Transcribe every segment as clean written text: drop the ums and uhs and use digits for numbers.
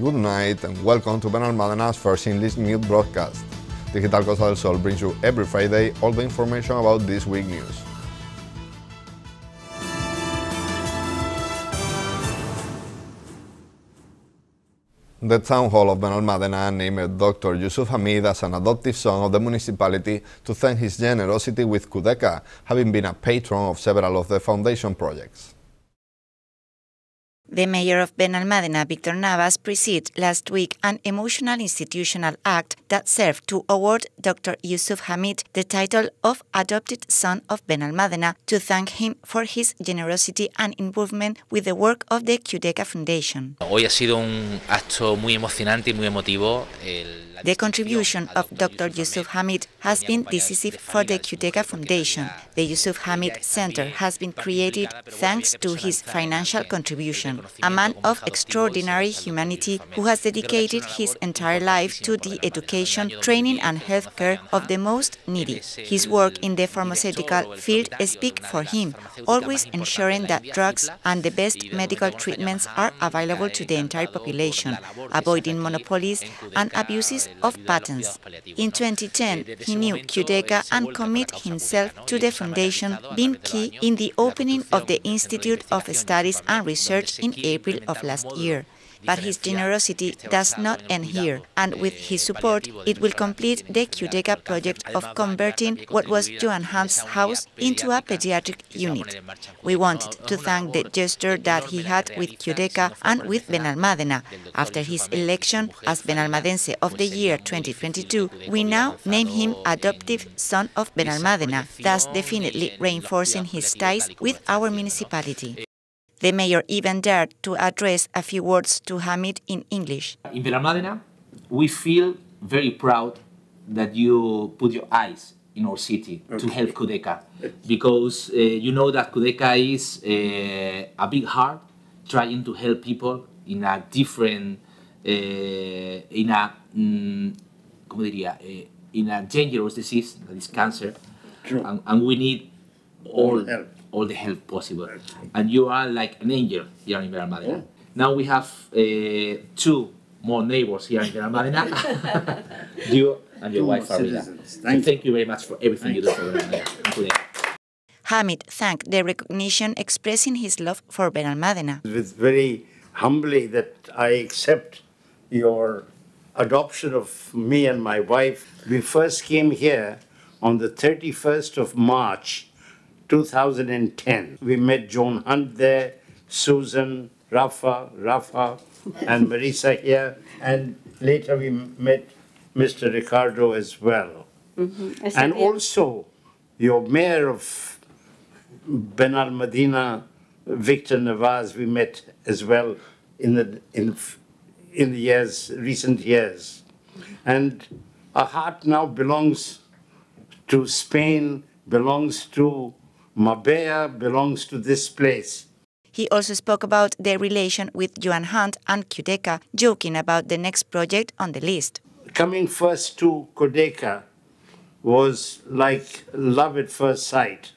good night and welcome to Benalmadena's first English news broadcast. Digital Costa del Sol brings you every Friday all the information about this week's news. The Town Hall of Benalmadena named Dr. Yusuf Hamid as an adoptive son of the municipality to thank his generosity with Kudeka, having been a patron of several of the foundation projects. The mayor of Benalmadena, Victor Navas, presided last week an emotional institutional act that served to award Dr. Yusuf Hamid the title of Adopted Son of Benalmadena to thank him for his generosity and involvement with the work of the Kudeka Foundation. Hoy ha sido un acto muy emocionante y muy emotivo. The contribution of Dr. Yusuf Hamid has been decisive for the Kudeka Foundation. The Yusuf Hamid Center has been created thanks to his financial contribution. A man of extraordinary humanity who has dedicated his entire life to the education, training and health care of the most needy. His work in the pharmaceutical field speaks for him, always ensuring that drugs and the best medical treatments are available to the entire population, avoiding monopolies and abuses of patents. In 2010, he knew Kudeka and committed himself to the foundation, being key in the opening of the Institute of Studies and Research in April of last year. But his generosity does not end here, and with his support, it will complete the Kudeka project of converting what was Joan Hunt's house into a pediatric unit. We wanted to thank the gesture that he had with Kudeka and with Benalmadena. After his election as Benalmadense of the year 2022, we now name him Adoptive Son of Benalmadena, thus definitely reinforcing his ties with our municipality. The mayor even dared to address a few words to Hamid in English. In Benalmadena, we feel very proud that you put your eyes in our city to help Kudeka, because you know that Kudeka is a big heart trying to help people in a different, in a dangerous disease that is cancer, and we need all the help possible. And you are like an angel here in Benalmadena. Now we have 2 more neighbors here in Benalmadena. You and your wife, Farida. Thank you very much for everything you do for Benalmadena. Hamid thanked the recognition, expressing his love for Benalmadena. It's very humbly that I accept your adoption of me and my wife. We first came here on the 31st of March 2010. We met Joan Hunt there, Susan, Rafa, and Marisa here, and later we met Mr. Ricardo as well. And also your mayor of Benalmadena, Victor Navas, we met as well in the recent years. And our heart now belongs to Spain, belongs to Marbella, belongs to this place. He also spoke about the relation with Joan Hunt and Kudeka, joking about the next project on the list. Coming first to Kudeka was like love at first sight.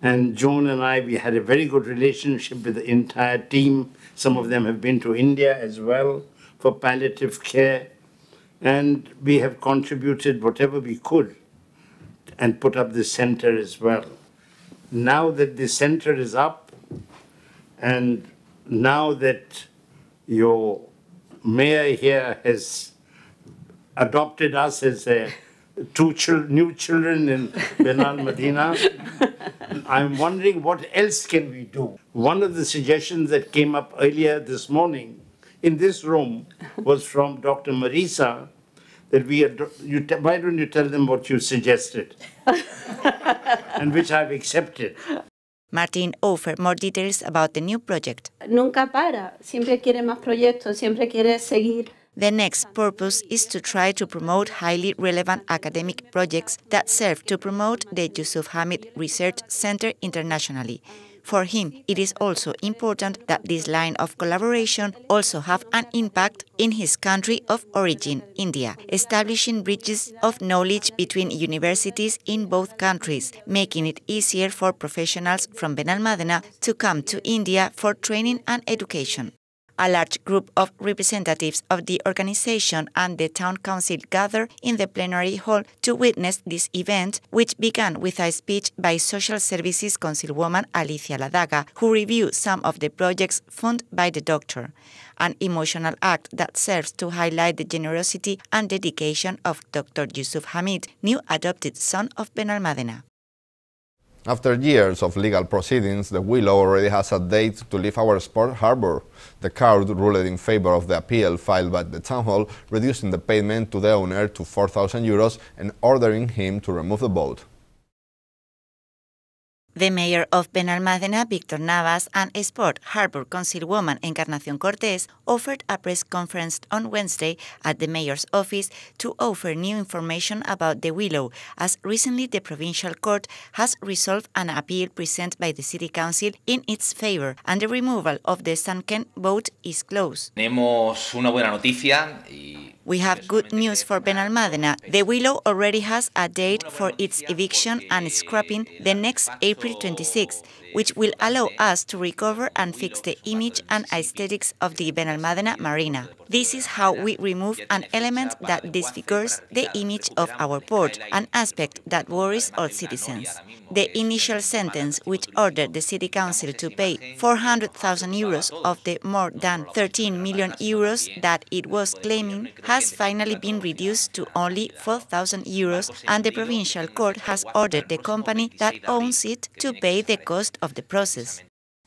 And Joan and I, we had a very good relationship with the entire team. Some of them have been to India as well for palliative care. And we have contributed whatever we could and put up this center as well. Now that the center is up, and now that your mayor here has adopted us as new children in Benalmadena, I'm wondering what else can we do. One of the suggestions that came up earlier this morning in this room was from Dr. Marisa, that why don't you tell them what you suggested? And which I've accepted. Martin offered more details about the new project. Nunca para, siempre quiere más proyectos, siempre quiere seguir. The next purpose is to try to promote highly relevant academic projects that serve to promote the Yusuf Hamid Research Center internationally. For him, it is also important that this line of collaboration also have an impact in his country of origin, India, establishing bridges of knowledge between universities in both countries, making it easier for professionals from Benalmadena to come to India for training and education. A large group of representatives of the organization and the town council gathered in the plenary hall to witness this event, which began with a speech by Social Services Councilwoman Alicia Ladaga, who reviewed some of the projects funded by the doctor, an emotional act that serves to highlight the generosity and dedication of Dr. Yusuf Hamid, new adopted son of Benalmádena. After years of legal proceedings, the Willow already has a date to leave our sport harbor. The court ruled in favor of the appeal filed by the town hall, reducing the payment to the owner to €4,000 and ordering him to remove the boat. The mayor of Benalmádena, Víctor Navas, and Sport Harbor Councilwoman Encarnación Cortés offered a press conference on Wednesday at the mayor's office to offer new information about the Willow, as recently the provincial court has resolved an appeal presented by the city council in its favor, and the removal of the sunken boat is closed. Tenemos una buena noticia y We have good news for Benalmádena. The Willow already has a date for its eviction and scrapping the next April 26, which will allow us to recover and fix the image and aesthetics of the Benalmádena Marina. This is how we remove an element that disfigures the image of our port, an aspect that worries all citizens. The initial sentence, which ordered the City Council to pay €400,000 of the more than €13 million that it was claiming, has finally been reduced to only €4,000, and the provincial court has ordered the company that owns it to pay the cost of the process.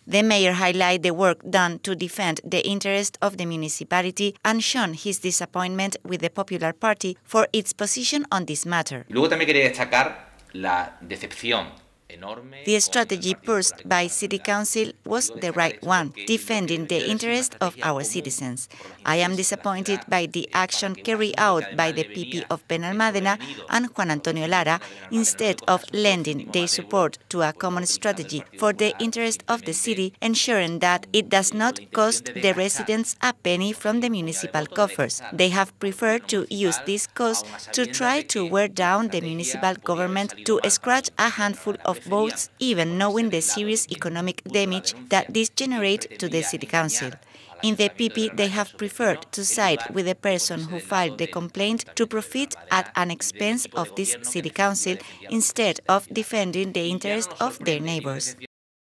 The mayor highlighted the work done to defend the interest of the municipality and shown his disappointment with the Popular Party for its position on this matter. luego también quería destacar la decepción enorme. The strategy pursued by City Council was the right one, defending the interest of our citizens. I am disappointed by the action carried out by the PP of Benalmádena and Juan Antonio Lara, instead of lending their support to a common strategy for the interest of the city, ensuring that it does not cost the residents a penny from the municipal coffers. They have preferred to use this cost to try to wear down the municipal government to scratch a handful of votes, even knowing the serious economic damage that this generates to the City Council. In the PP, they have preferred to side with the person who filed the complaint to profit at an expense of this City Council instead of defending the interest of their neighbors.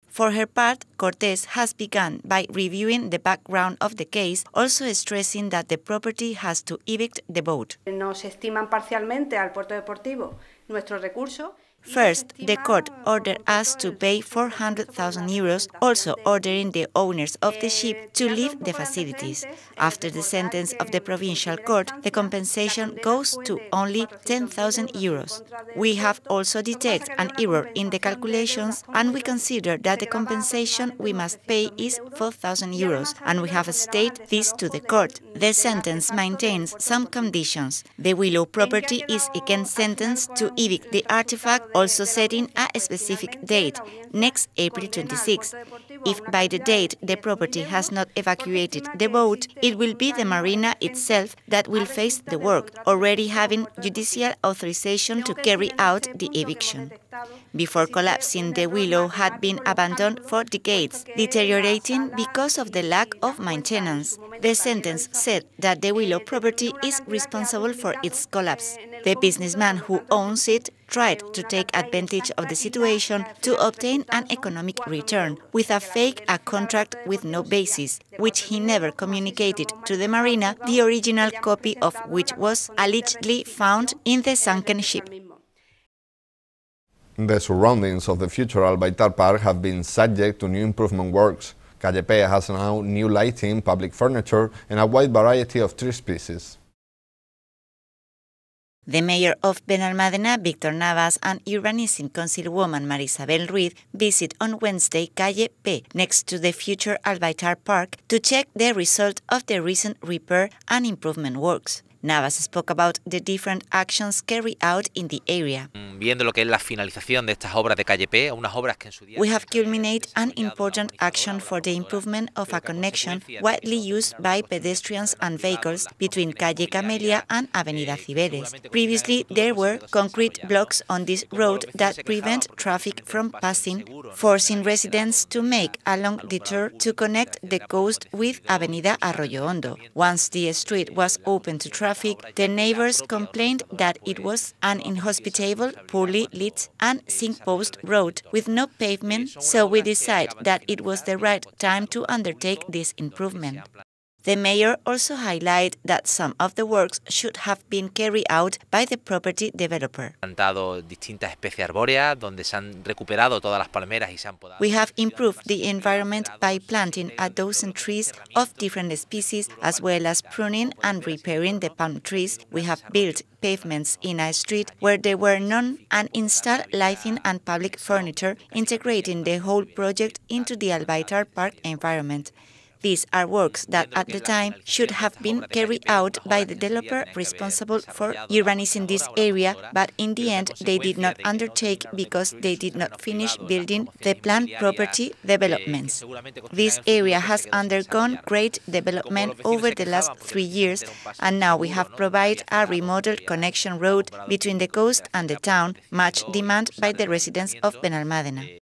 For her part, Cortés has begun by reviewing the background of the case, also stressing that the property has to evict the boat. Nos estiman parcialmente al puerto deportivo nuestros recursos. First, the court ordered us to pay €400,000, also ordering the owners of the ship to leave the facilities. After the sentence of the provincial court, the compensation goes to only €10,000. We have also detected an error in the calculations, and we consider that the compensation we must pay is €4,000, and we have stated this to the court. The sentence maintains some conditions. The Willow property is again sentenced to evict the artifact, also setting a specific date, next April 26. If by the date the property has not evacuated the boat, it will be the marina itself that will face the work, already having judicial authorization to carry out the eviction. Before collapsing, the Willow had been abandoned for decades, deteriorating because of the lack of maintenance. The sentence said that the Willow property is responsible for its collapse. The businessman who owns it tried to take advantage of the situation to obtain an economic return with a contract with no basis, which he never communicated to the marina, the original copy of which was allegedly found in the sunken ship. The surroundings of the future Albaitar Park have been subject to new improvement works. Calle Pea has now new lighting, public furniture, and a wide variety of tree species. The mayor of Benalmádena, Víctor Navas, and urbanism councilwoman Marisabel Ruiz visit on Wednesday Calle P, next to the future Albaitar Park, to check the result of the recent repair and improvement works. Navas spoke about the different actions carried out in the area. Viendo lo que es la finalización de estas obras de Calle P, unas obras que en su día... We have culminated an important action for the improvement of a connection widely used by pedestrians and vehicles between Calle Camelia and Avenida Cibeles. Previously, there were concrete blocks on this road that prevent traffic from passing, forcing residents to make a long detour to connect the coast with Avenida Arroyo Hondo. Once the street was open to traffic, the neighbors complained that it was an inhospitable, poorly lit and zinc-post road with no pavement, so we decided that it was the right time to undertake this improvement. The mayor also highlighted that some of the works should have been carried out by the property developer. Distintas especies arbóreas donde se han recuperado todas las palmeras y se han podado. We have improved the environment by planting a dozen trees of different species, as well as pruning and repairing the palm trees. We have built pavements in a street where there were none and installed lighting and public furniture, integrating the whole project into the Albaitar Park environment. These are works that at the time should have been carried out by the developer responsible for urbanizing this area, but in the end they did not undertake because they did not finish building the planned property developments. This area has undergone great development over the last 3 years, and now we have provided a remodeled connection road between the coast and the town, much demanded by the residents of Benalmádena.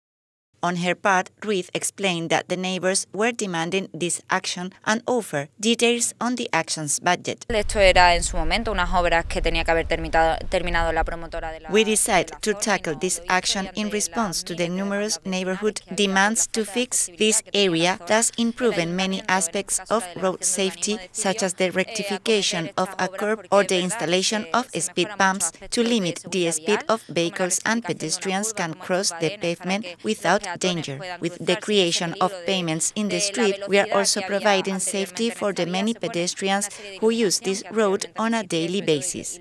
On her part, Ruiz explained that the neighbors were demanding this action and offered details on the action's budget. Esto era en su momento unas obras que tenía que haber terminado la promotora de la... We decided to tackle this action in response to the numerous neighborhood demands to fix this area, thus improving many aspects of road safety, such as the rectification of a curb or the installation of speed bumps to limit the speed of vehicles and pedestrians can cross the pavement without danger. With the creation of pavements in the street, we are also providing safety for the many pedestrians who use this road on a daily basis.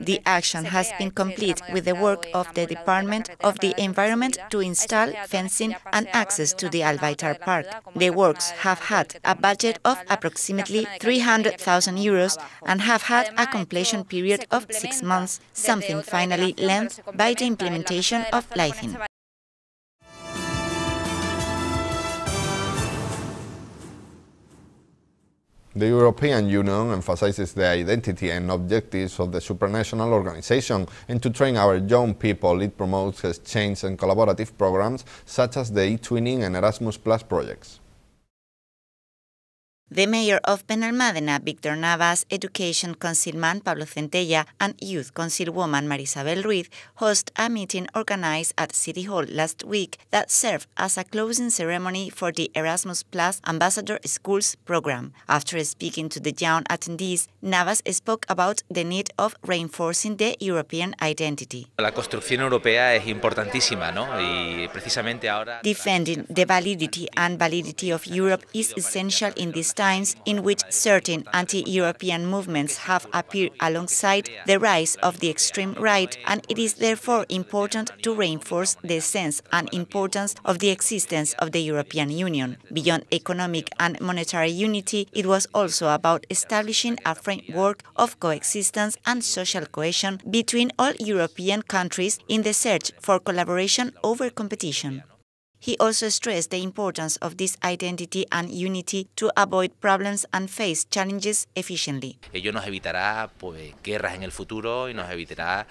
The action has been complete with the work of the Department of the Environment to install fencing and access to the Albaitar Park. The works have had a budget of approximately 300,000 euros and have had a completion period of 6 months, something finally lengthened by the implementation of lighting. The European Union emphasizes the identity and objectives of the supranational organization, and to train our young people, it promotes exchange and collaborative programs such as the eTwinning and Erasmus Plus projects. The mayor of Benalmádena, Víctor Navas, Education Councilman Pablo Centella, and Youth Councilwoman Marisabel Ruiz host a meeting organized at City Hall last week that served as a closing ceremony for the Erasmus Plus Ambassador Schools program. After speaking to the young attendees, Navas spoke about the need of reinforcing the European identity. La construcción europea es importantísima, ¿no? Y precisamente ahora... Defending the validity of Europe is essential in these times in which certain anti-European movements have appeared alongside the rise of the extreme right, and it is therefore important to reinforce the sense and importance of the existence of the European Union. Beyond economic and monetary unity, it was also about establishing a framework of coexistence and social cohesion between all European countries in the search for collaboration over competition. He also stressed the importance of this identity and unity to avoid problems and face challenges efficiently. Ello nos evitará guerras en el futuro y nos evitará...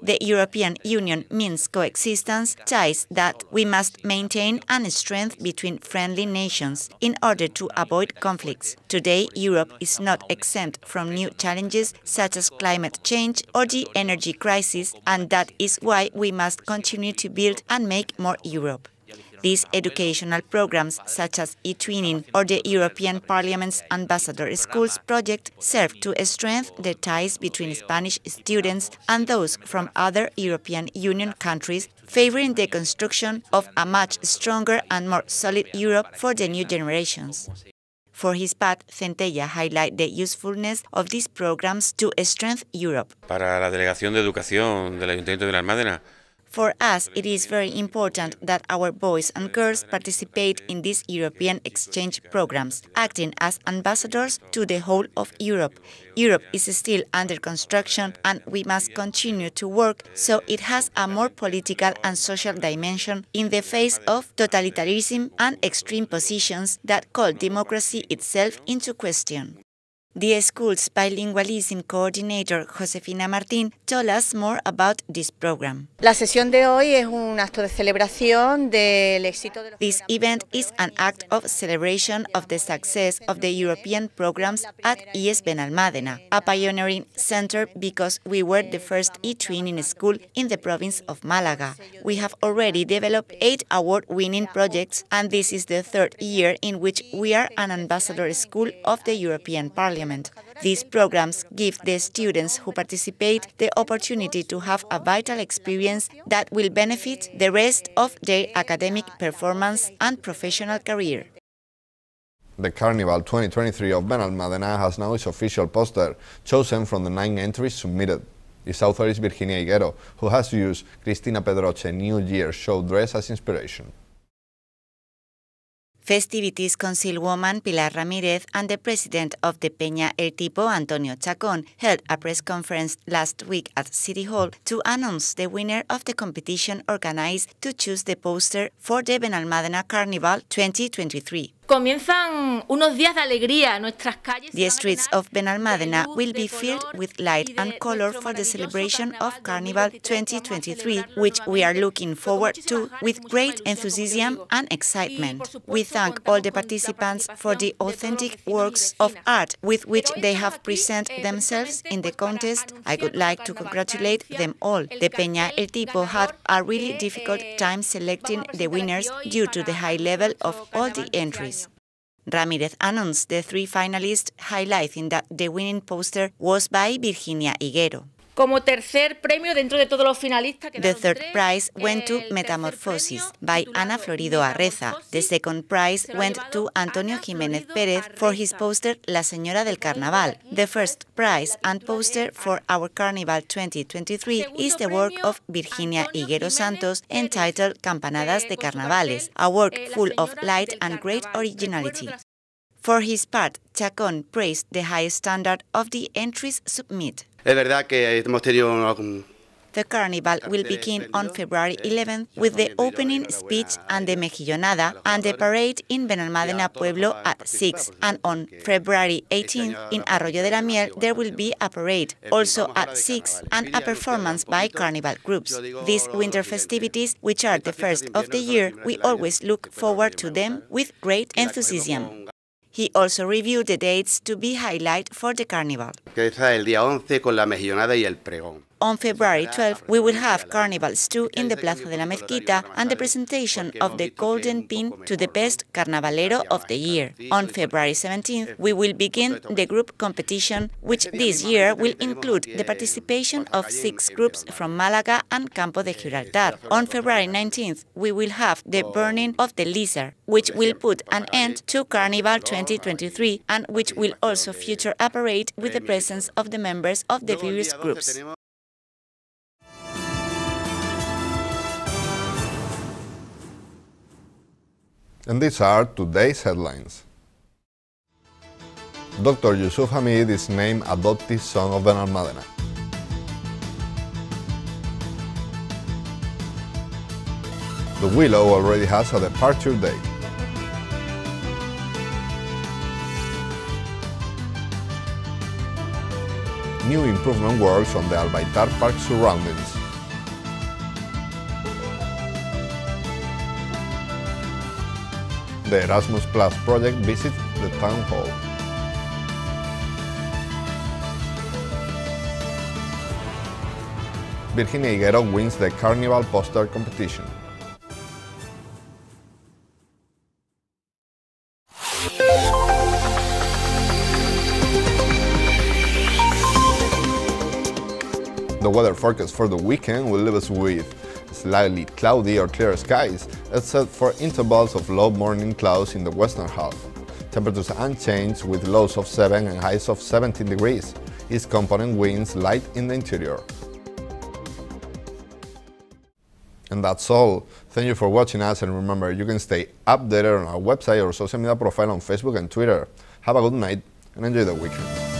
The European Union means coexistence, ties that we must maintain and strengthen between friendly nations in order to avoid conflicts. Today, Europe is not exempt from new challenges such as climate change or the energy crisis, and that is why we must continue to build and make more Europe. These educational programs, such as eTwinning or the European Parliament's Ambassador Schools project, serve to strengthen the ties between Spanish students and those from other European Union countries, favoring the construction of a much stronger and more solid Europe for the new generations. For his part, Centella highlighted the usefulness of these programs to strengthen Europe. Para la Delegación de Educación del Ayuntamiento de Benalmádena, For us, it is very important that our boys and girls participate in these European exchange programs, acting as ambassadors to the whole of Europe. Europe is still under construction and we must continue to work so it has a more political and social dimension in the face of totalitarianism and extreme positions that call democracy itself into question. The school's bilingualism coordinator, Josefina Martín, told us more about this program. La sesión de hoy es un acto de celebración del éxito de los This event is an act of celebration of the success of the European programs at IES Benalmádena, a pioneering center because we were the first e-twinning school in the province of Málaga. We have already developed 8 award-winning projects, and this is the 3rd year in which we are an ambassador school of the European Parliament. These programs give the students who participate the opportunity to have a vital experience that will benefit the rest of their academic performance and professional career. The Carnival 2023 of Benalmádena has now its official poster, chosen from the 9 entries submitted. Its author is Virginia Higuero, who has used Cristina Pedroche New Year show dress as inspiration. Festivities Councilwoman Pilar Ramírez and the president of the Peña El Tipo, Antonio Chacón, held a press conference last week at City Hall to announce the winner of the competition organized to choose the poster for the Benalmádena Carnival 2023. Comienzan unos días de alegría. Nuestras calles. The streets of Benalmádena will be filled with light and color for the celebration of Carnival 2023, which we are looking forward to with great enthusiasm and excitement. We thank all the participants for the authentic works of art with which they have presented themselves in the contest. I would like to congratulate them all. The Peña El Tipo had a really difficult time selecting the winners due to the high level of all the entries. Ramírez announced the 3 finalists, highlighting that the winning poster was by Virginia Higuero. Como tercer premio dentro de todos los finalistas. The 3rd prize went to Metamorphosis by Ana Florido Arreza. The 2nd prize went to Antonio Jiménez Pérez for his poster La Señora del Carnaval. The 1st prize and poster for our Carnival 2023 is the work of Virginia Higuero Santos entitled Campanadas de Carnavales, a work full of light and great originality. For his part, Chacón praised the high standard of the entries submitted. Es verdad que hemos tenido The carnival will begin on February 11th with the opening speech and the mejillonada and the parade in Benalmádena Pueblo at 6. And on February 18th in Arroyo de la Miel there will be a parade, also at 6, and a performance by carnival groups. These winter festivities, which are the first of the year, we always look forward to them with great enthusiasm. He also reviewed the dates to be highlighted for the carnival. Que está el día 11 con la mejillonada y el pregón. On February 12, we will have carnivals too in the Plaza de la Mezquita and the presentation of the Golden Pin to the best carnavalero of the year. On February 17th, we will begin the group competition, which this year will include the participation of 6 groups from Málaga and Campo de Gibraltar. On February 19th, we will have the burning of the Lizard, which will put an end to Carnival 2023 and which will also feature a parade with the presence of the members of the various groups. And these are today's headlines. Dr. Yusuf Hamid is named adoptive son of Benalmádena. The Willow already has a departure date. New improvement works on the Albaitar Park surroundings. The Erasmus Plus project visits the town hall. Virginia Higuero wins the Carnival poster competition. The weather forecast for the weekend will leave us with slightly cloudy or clear skies, except for intervals of low morning clouds in the western half. Temperatures unchanged with lows of 7 and highs of 17 degrees. East component winds light in the interior. And that's all. Thank you for watching us, and remember, you can stay updated on our website or social media profile on Facebook and Twitter. Have a good night and enjoy the weekend.